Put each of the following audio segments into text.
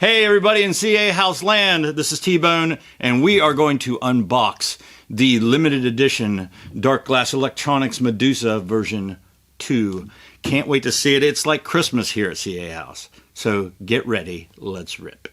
Hey everybody in CA House Land, this is T-Bone, and we are going to unbox the limited edition Darkglass Electronics Medusa version 2. Can't wait to see it. It's like Christmas here at CA House. So get ready, let's rip.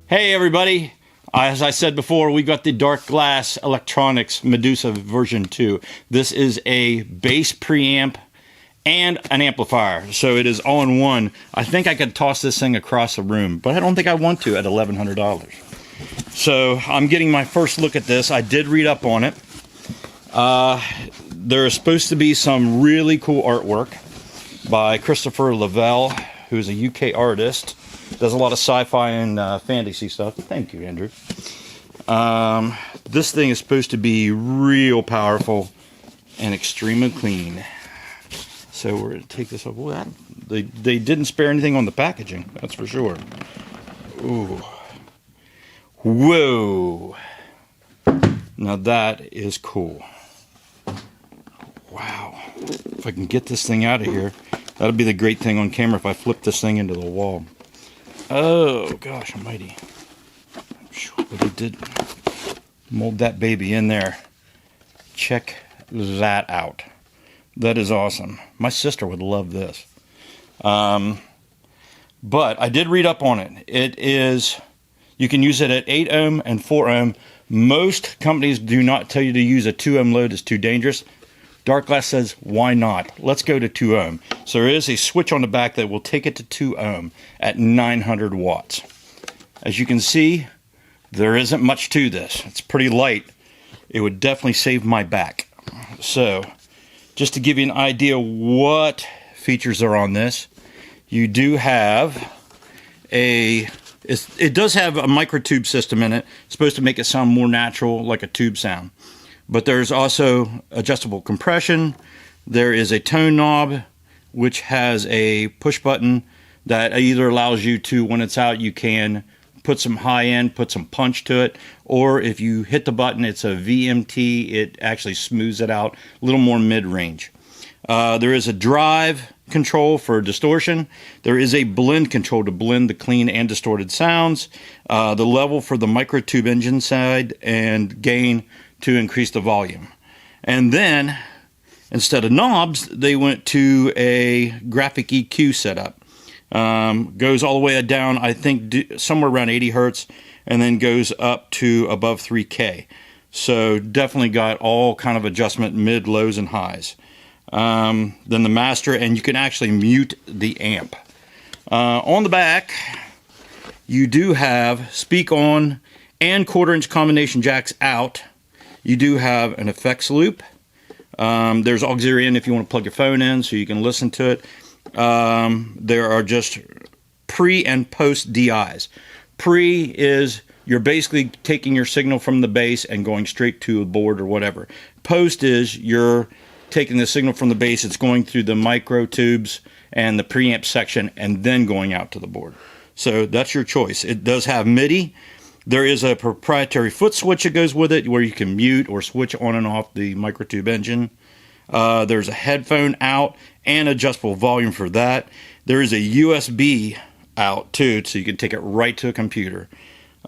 Hey everybody, as I said before, we got the Darkglass Electronics Medusa version 2. This is a bass preamp and an amplifier, so it is all in one. I think I could toss this thing across the room, but I don't think I want to at $1,100. So I'm getting my first look at this. I did read up on it. There is supposed to be some really cool artwork by Christopher Lovell, who's a UK artist. Does a lot of sci-fi and fantasy stuff. Thank you, Andrew. This thing is supposed to be real powerful and extremely clean. So we're going to take this off. Well, they didn't spare anything on the packaging, that's for sure. Ooh. Whoa. Now that is cool. Wow. If I can get this thing out of here, that'll be the great thing on camera if I flip this thing into the wall. Oh, gosh almighty. But they did mold that baby in there. Check that out. That is awesome. My sister would love this. But I did read up on it. It is, you can use it at 8 ohm and 4 ohm. Most companies do not tell you to use a 2 ohm load. It's too dangerous. Darkglass says, why not? Let's go to 2 ohm. So there is a switch on the back that will take it to 2 ohm at 900 watts. As you can see, there isn't much to this. It's pretty light. It would definitely save my back. So, just to give you an idea what features are on this, you do have it does have a microtube system in it. It's supposed to make it sound more natural, like a tube sound. But there's also adjustable compression. There is a tone knob, which has a push button that either allows you to, when it's out, you can put some high end, put some punch to it, or if you hit the button, it's a VMT, it actually smooths it out, a little more mid-range. There is a drive control for distortion. There is a blend control to blend the clean and distorted sounds. The level for the microtube engine side, and gain to increase the volume. And then, instead of knobs, they went to a graphic EQ setup. Goes all the way down, I think, somewhere around 80 hertz, and then goes up to above 3K. So definitely got all kind of adjustment, mid, lows, and highs. Then the master, and you can actually mute the amp. On the back, you do have speak on and 1/4-inch combination jacks out. You do have an effects loop. There's auxiliary in if you want to plug your phone in so you can listen to it. There are just pre and post DIs. Pre is you're basically taking your signal from the bass and going straight to a board or whatever. Post is you're taking the signal from the bass, it's going through the microtubes and the preamp section and then going out to the board. So that's your choice. It does have MIDI. There is a proprietary foot switch that goes with it where you can mute or switch on and off the microtube engine. There's a headphone out and adjustable volume for that. There is a USB out too, so you can take it right to a computer.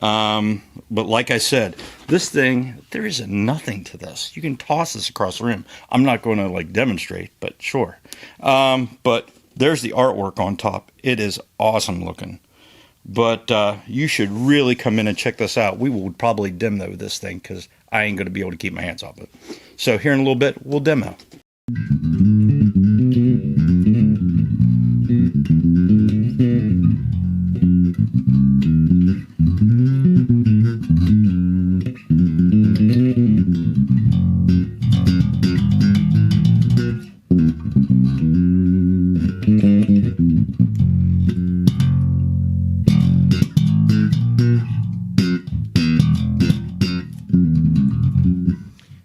But like I said, this thing, there is nothing to this. You can toss this across the room. I'm not going to like demonstrate, but sure. But there's the artwork on top. It is awesome looking. But you should really come in and check this out. We will probably demo this thing because I ain't going to be able to keep my hands off it. So here in a little bit, we'll demo.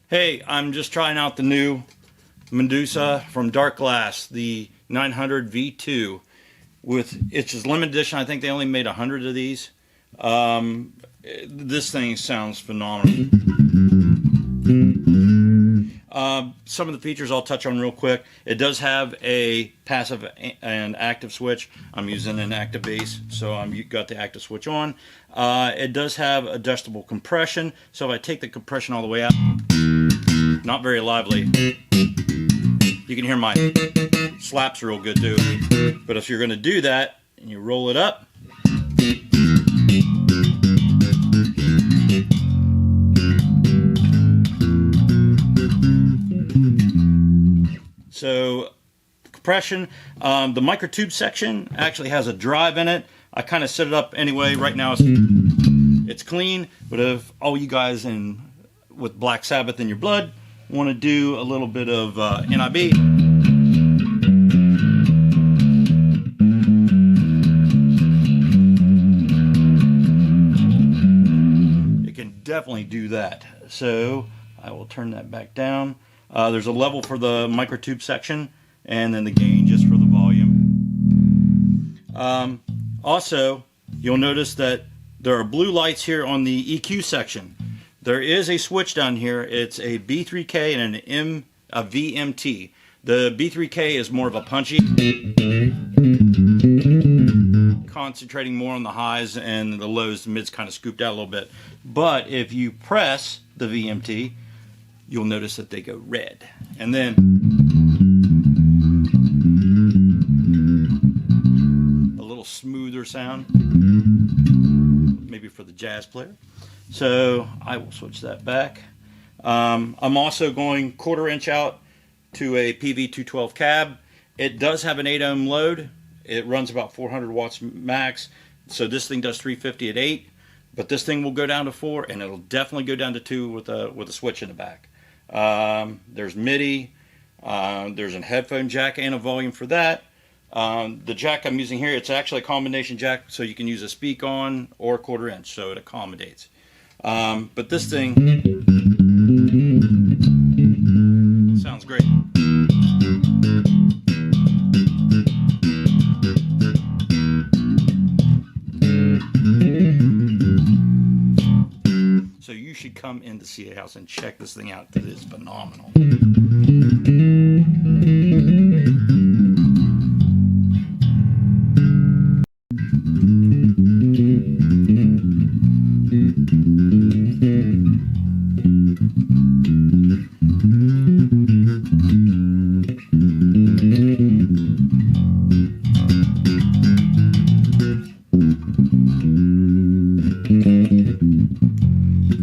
Hey, I'm just trying out the new Medusa from Darkglass, the 900 V2. It's just limited edition. I think they only made 100 of these. This thing sounds phenomenal. Some of the features I'll touch on real quick. It does have a passive and active switch. I'm using an active bass, so I've got the active switch on. It does have adjustable compression, so if I take the compression all the way out, not very lively. You can hear my slaps real good too. But if you're going to do that and you roll it up, so compression, the microtube section actually has a drive in it. I kind of set it up anyway. Right now it's clean, but if all you guys with Black Sabbath in your blood want to do a little bit of NIB, it can definitely do that. So I will turn that back down. There's a level for the microtube section, and then the gain just for the volume. Also, you'll notice that there are blue lights here on the EQ section. There is a switch down here. It's a B3K and a VMT. The B3K is more of a punchy, concentrating more on the highs, and the lows, the mids kind of scooped out a little bit. But if you press the VMT, you'll notice that they go red. And then a little smoother sound, maybe for the jazz player. So I will switch that back. I'm also going 1/4 inch out to a PV212 cab. It does have an 8 ohm load. It runs about 400 watts max. So this thing does 350 at 8, but this thing will go down to 4, and it'll definitely go down to 2 with a switch in the back. There's MIDI, there's a headphone jack and a volume for that. The jack I'm using here, it's actually a combination jack, so you can use a speak on or 1/4 inch, so it accommodates. But this thing sounds great. So you should come in to see a house and check this thing out. It is phenomenal.